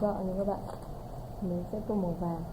vợ nha các bạn. Mình sẽ tô màu vàng.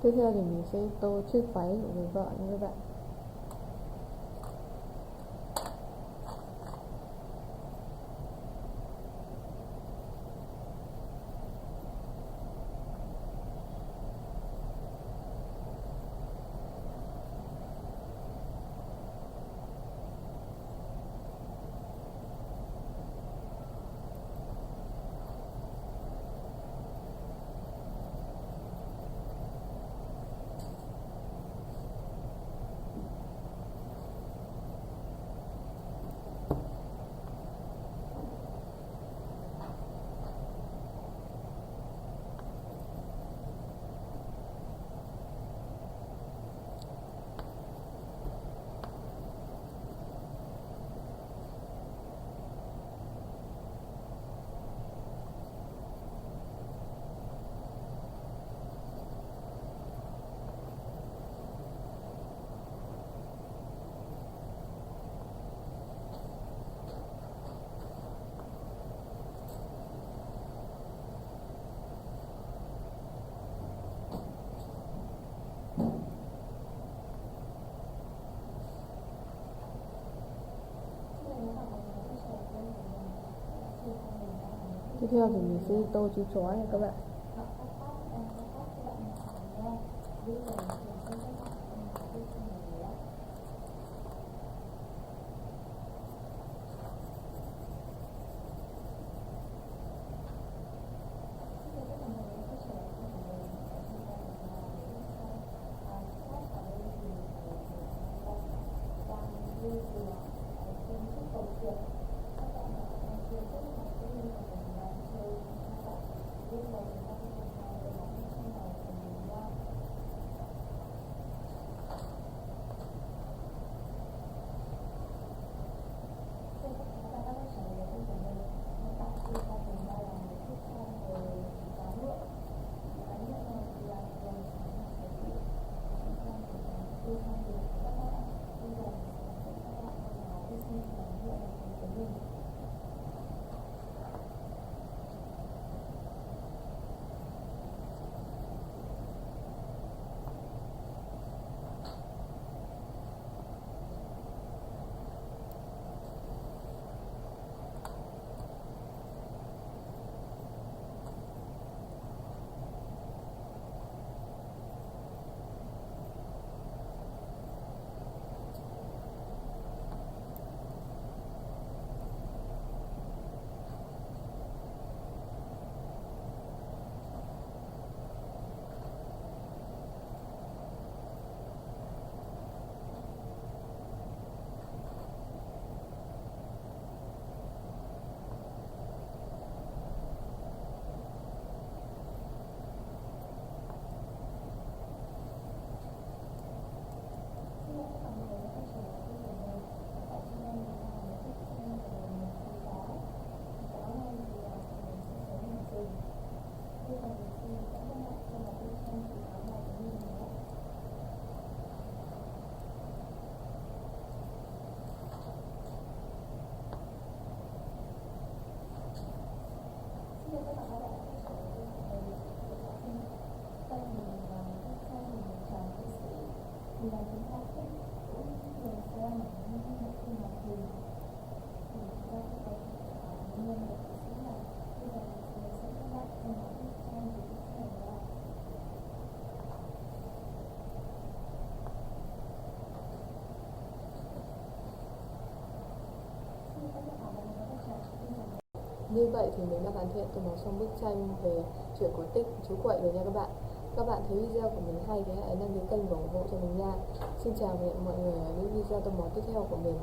Tiếp theo thì mình sẽ tô chiếc váy của người vợ nha các bạn. Tiếp theo thì mình sẽ tô chú chó nha các bạn. Bây giờ chúng ta sẽ thường xem những cái khi mà thường thì chúng ta sẽ có nguyên được sẽ là bây giờ mình sẽ các bạn xem nó bức tranh thì sẽ là Như vậy thì mình đã hoàn thiện từ một xong bức tranh về chuyện cổ tích chú quậy rồi nha các bạn. Các bạn thấy video của mình hay thì hãy đăng ký kênh và ủng hộ cho mình nha. Xin chào mọi người ở những video tô màu tiếp theo của mình.